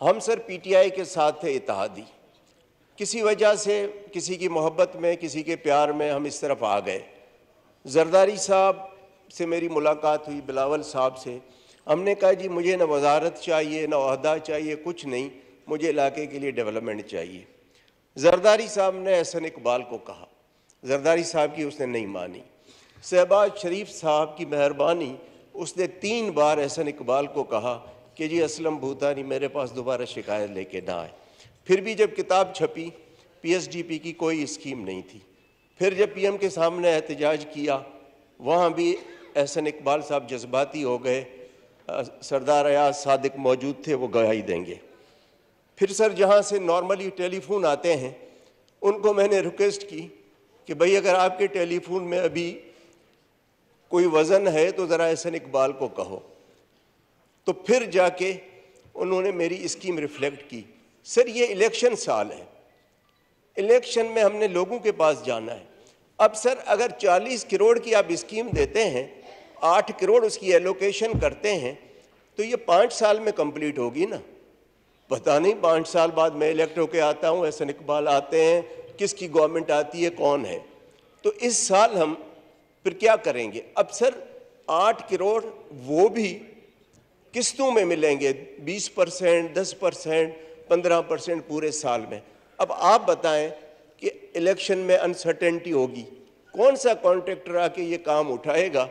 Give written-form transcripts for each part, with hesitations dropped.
हम sir PTI के साथ थे इत्तेहादी, किसी वजह से किसी की मोहब्बत में किसी के प्यार में हम इस तरफ आ गए। जरदारी साहब से मेरी मुलाकात हुई, बिलावल साहब से। हमने कहा जी मुझे ना वजारत चाहिए ना ओहदा चाहिए, कुछ नहीं, मुझे इलाके के लिए डेवलपमेंट चाहिए। जरदारी साहब ने एहसन इकबाल को कहा, जरदारी साहब की उसने नहीं मानी। शहबाज शरीफ साहब की मेहरबानी, उसने 3 बार एहसन इकबाल को कहा कि जी असलम भूतानी मेरे पास दोबारा शिकायत लेके ना आए। फिर भी जब किताब छपी पीएसडीपी की कोई स्कीम नहीं थी। फिर जब पीएम के सामने एहतजाज किया, वहाँ भी एहसन इकबाल साहब जज्बाती हो गए। सरदार अयाज सादिक मौजूद थे, वो गवाही देंगे। फिर सर जहाँ से नॉर्मली टेलीफोन आते हैं, उनको मैंने रिक्वेस्ट की कि भाई अगर आपके टेलीफोन में अभी कोई वज़न है तो ज़रा एहसन इकबाल को कहो। तो फिर जाके उन्होंने मेरी स्कीम रिफ्लेक्ट की। सर ये इलेक्शन साल है, इलेक्शन में हमने लोगों के पास जाना है। अब सर अगर 40 करोड़ की आप स्कीम देते हैं, 8 करोड़ उसकी एलोकेशन करते हैं, तो ये 5 साल में कंप्लीट होगी ना। पता नहीं 5 साल बाद मैं इलेक्ट होकर आता हूँ, एहसन इकबाल आते हैं, किसकी गवर्नमेंट आती है, कौन है। तो इस साल हम फिर क्या करेंगे। अब सर 8 करोड़ वो भी किस्तों में मिलेंगे, 20%, 10%, 15% पूरे साल में। अब आप बताएं कि इलेक्शन में अनसर्टेनिटी होगी, कौन सा कॉन्ट्रैक्टर आके ये काम उठाएगा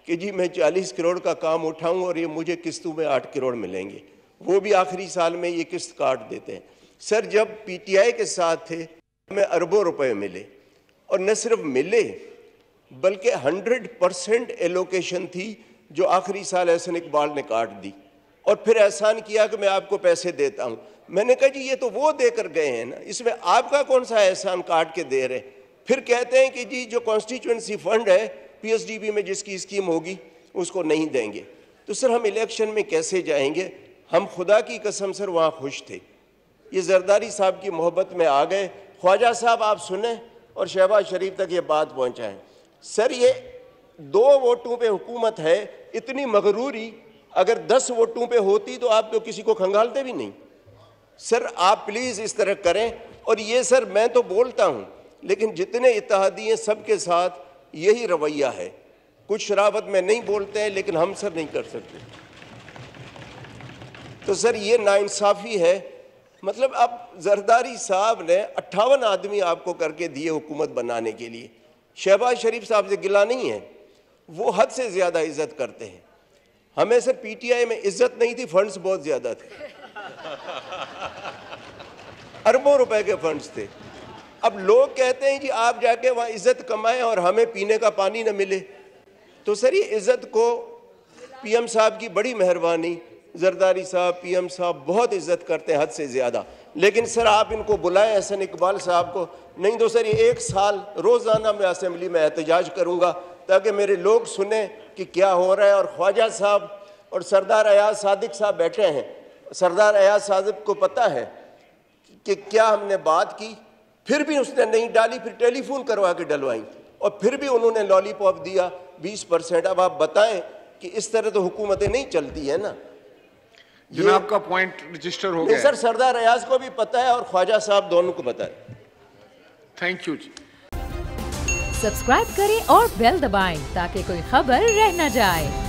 कि जी मैं 40 करोड़ का काम उठाऊं और ये मुझे किस्तों में 8 करोड़ मिलेंगे, वो भी आखिरी साल में ये किस्त काट देते हैं। सर जब पीटीआई के साथ थे हमें अरबों रुपए मिले, और न सिर्फ मिले बल्कि 100% एलोकेशन थी जो आखिरी साल एहसन इकबाल ने काट दी। और फिर एहसान किया कि मैं आपको पैसे देता हूं। मैंने कहा जी ये तो वो देकर गए हैं ना, इसमें आपका कौन सा एहसान काट के दे रहे। फिर कहते हैं कि जी जो कॉन्स्टिट्यूएंसी फंड है पीएसडीपी में जिसकी स्कीम होगी उसको नहीं देंगे। तो सर हम इलेक्शन में कैसे जाएंगे। हम खुदा की कसम सर वहाँ खुश थे, ये जरदारी साहब की मोहब्बत में आ गए। ख्वाजा साहब आप सुने और शहबाज शरीफ तक ये बात पहुँचाएँ। सर ये 2 वोटों पे हुकूमत है, इतनी मगरूरी अगर 10 वोटों पे होती तो आप तो किसी को खंगालते भी नहीं। सर आप प्लीज़ इस तरह करें। और ये सर मैं तो बोलता हूँ, लेकिन जितने इत्तेहादी हैं सबके साथ यही रवैया है। कुछ शराफत में नहीं बोलते हैं, लेकिन हम सर नहीं कर सकते। तो सर ये नाइंसाफ़ी है। मतलब अब जरदारी साहब ने 58 आदमी आपको करके दिए हुकूमत बनाने के लिए। शहबाज शरीफ साहब से गिला नहीं है, वो हद से ज़्यादा इज्जत करते हैं। हमें सर पीटीआई में इज्जत नहीं थी, फंड्स बहुत ज़्यादा थे, अरबों रुपए के फंड्स थे। अब लोग कहते हैं जी आप जाके वहाँ इज्जत कमाएं और हमें पीने का पानी न मिले। तो सर ये इज्जत को पीएम साहब की बड़ी मेहरबानी, जरदारी साहब पीएम साहब बहुत इज्जत करते हैं हद से ज़्यादा। लेकिन सर आप इनको बुलाएं एहसन इकबाल साहब को, नहीं तो सर ये 1 साल रोज़ाना मैं असेंबली में एहतजाज करूँगा ताकि मेरे लोग सुने कि क्या हो रहा है। और ख्वाजा साहब और सरदार अयाज सादिक साहब बैठे हैं। सरदार अयाज सादिक को पता है कि क्या हमने बात की, फिर भी उसने नहीं डाली। फिर टेलीफोन करवा के डलवाई और फिर भी उन्होंने लॉलीपॉप दिया 20%। अब आप बताएं कि इस तरह तो हुकूमतें नहीं चलती है ना। जनाब का पॉइंट रजिस्टर हो गया। सर सरदार अयाज को भी पता है और ख्वाजा साहब दोनों को पता है। Thank you ji. सब्सक्राइब करें और बेल दबाएं ताकि कोई खबर रह न जाए।